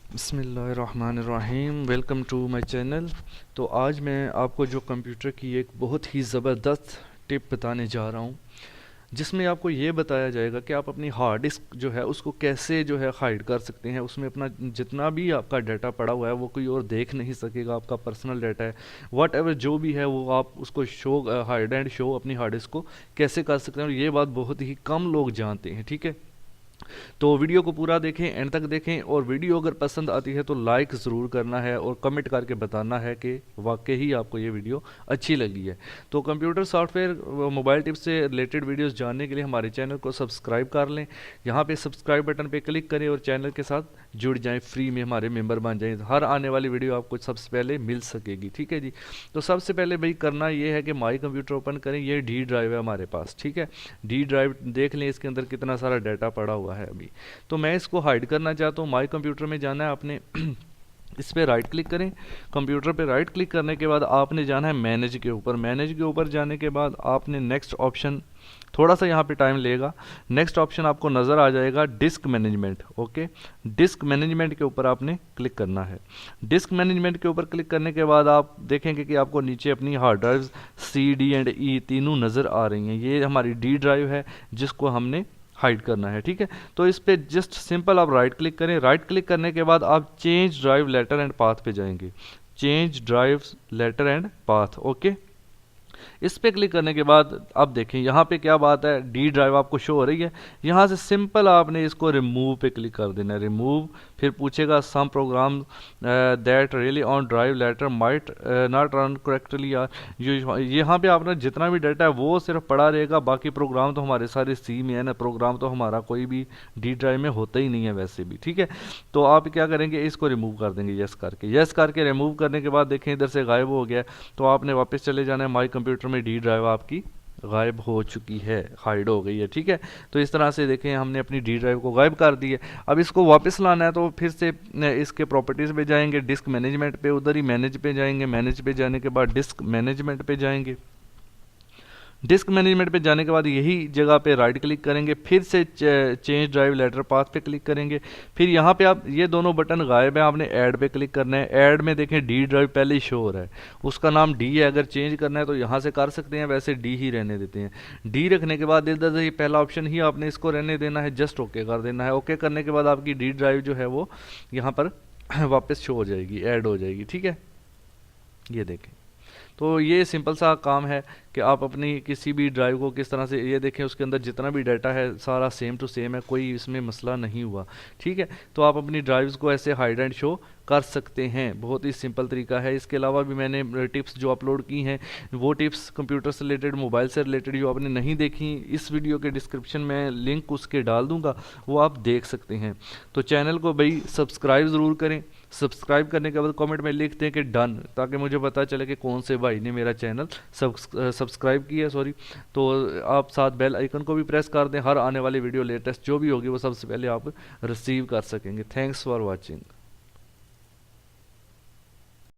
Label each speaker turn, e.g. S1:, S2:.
S1: बिस्मिल्लाहिर्रहमानिर्रहीम। Welcome to my channel. तो आज मैं आपको जो कंप्यूटर की एक बहुत ही ज़बरदस्त टिप बताने जा रहा हूँ, जिसमें आपको ये बताया जाएगा कि आप अपनी हार्ड डिस्क जो है उसको कैसे जो है हाइड कर सकते हैं। उसमें अपना जितना भी आपका डाटा पड़ा हुआ है वो कोई और देख नहीं सकेगा। आपका पर्सनल डाटा है, वट एवर जो भी है वो आप उसको शो हाइड एंड शो अपनी हार्ड डिस्क को कैसे कर सकते हैं। और ये बात बहुत ही कम लोग जानते हैं, ठीक है। तो वीडियो को पूरा देखें, एंड तक देखें, और वीडियो अगर पसंद आती है तो लाइक ज़रूर करना है और कमेंट करके बताना है कि वाकई ही आपको ये वीडियो अच्छी लगी है। तो कंप्यूटर सॉफ्टवेयर मोबाइल टिप्स से रिलेटेड वीडियोस जानने के लिए हमारे चैनल को सब्सक्राइब कर लें। यहाँ पे सब्सक्राइब बटन पे क्लिक करें और चैनल के साथ जुड़ जाएं, फ्री में हमारे मेंबर बन जाएं। हर आने वाली वीडियो आपको सबसे पहले मिल सकेगी, ठीक है जी। तो सबसे पहले भाई करना ये है कि माई कंप्यूटर ओपन करें। ये डी ड्राइव है हमारे पास, ठीक है। डी ड्राइव देख लें, इसके अंदर कितना सारा डाटा पड़ा हुआ है अभी। तो मैं इसको हाइड करना चाहता हूँ। माई कंप्यूटर में जाना है आपने इस पर राइट क्लिक करें। कंप्यूटर पे राइट क्लिक करने के बाद आपने जाना है मैनेज के ऊपर। मैनेज के ऊपर जाने के बाद आपने नेक्स्ट ऑप्शन, थोड़ा सा यहाँ पे टाइम लेगा, नेक्स्ट ऑप्शन आपको नज़र आ जाएगा disc management. Okay, disc management के ऊपर आपने क्लिक करना है। डिस्क मैनेजमेंट के ऊपर क्लिक करने के बाद आप देखेंगे कि आपको नीचे अपनी hard drive C D and E तीनों नज़र आ रही हैं। ये हमारी डी ड्राइव है जिसको हमने हाइड करना है, ठीक है। तो इस पे जस्ट सिंपल आप राइट क्लिक करें। राइट क्लिक करने के बाद आप change drive letter and path पे जाएंगे। Change drive letter and path, okay. इस पे क्लिक करने के बाद अब देखें यहाँ पे क्या बात है, डी ड्राइव आपको शो हो रही है। यहाँ से सिंपल आपने इसको रिमूव पे क्लिक कर देना है। रिमूव, फिर पूछेगा some program that rely on drive letter might not run correctly. यहाँ पे आपने जितना भी डाटा है वो सिर्फ पड़ा रहेगा, बाकी प्रोग्राम तो हमारे सारे सी में है ना। प्रोग्राम तो हमारा कोई भी डी ड्राइव में होता ही नहीं है वैसे भी, ठीक है। तो आप क्या करेंगे, इसको रिमूव कर देंगे यस करके। यस करके रिमूव करने के बाद देखें इधर से गायब हो गया। तो आपने वापस चले जाना है। माई कंप्यूटर में डी ड्राइव आपकी गायब हो चुकी है, हाइड हो गई है, ठीक है। तो इस तरह से देखें हमने अपनी डी ड्राइव को गायब कर दी है। अब इसको वापस लाना है तो फिर से इसके प्रॉपर्टीज़ पे जाएंगे, डिस्क मैनेजमेंट पे, उधर ही मैनेज पे जाएंगे। मैनेज पे जाने के बाद डिस्क मैनेजमेंट पे जाएंगे। डिस्क मैनेजमेंट पे जाने के बाद यही जगह पे राइट क्लिक करेंगे, फिर से चेंज ड्राइव लेटर पाथ पे क्लिक करेंगे। फिर यहाँ पे आप ये दोनों बटन गायब है, आपने ऐड पे क्लिक करना है। ऐड में देखें डी ड्राइव पहले ही शो हो रहा है, उसका नाम डी है। अगर चेंज करना है तो यहाँ से कर सकते हैं, वैसे डी ही रहने देते हैं। डी रखने के बाद इधर से पहला ऑप्शन ही आपने इसको रहने देना है, जस्ट ओके कर देना है। ओके करने के बाद आपकी डी ड्राइव जो है वो यहाँ पर वापस शो हो जाएगी, ऐड हो जाएगी, ठीक है। ये देखें, तो ये सिंपल सा काम है कि आप अपनी किसी भी ड्राइव को किस तरह से, ये देखें उसके अंदर जितना भी डाटा है सारा सेम टू सेम है, कोई इसमें मसला नहीं हुआ, ठीक है। तो आप अपनी ड्राइव्स को ऐसे हाइड एंड शो कर सकते हैं, बहुत ही सिंपल तरीका है। इसके अलावा भी मैंने टिप्स जो अपलोड की हैं, वो टिप्स कंप्यूटर से रिलेटेड, मोबाइल से रिलेटेड जो आपने नहीं देखी, इस वीडियो के डिस्क्रिप्शन में लिंक उसके डाल दूंगा, वो आप देख सकते हैं। तो चैनल को भाई सब्सक्राइब ज़रूर करें। सब्सक्राइब करने के बाद कमेंट में लिख दें कि डन, ताकि मुझे पता चले कि कौन से भाई ने मेरा चैनल सब्सक्राइब किया, सॉरी। तो आप साथ बेल आइकन को भी प्रेस कर दें, हर आने वाली वीडियो लेटेस्ट जो भी होगी वो सबसे पहले आप रिसीव कर सकेंगे। Thanks for watching.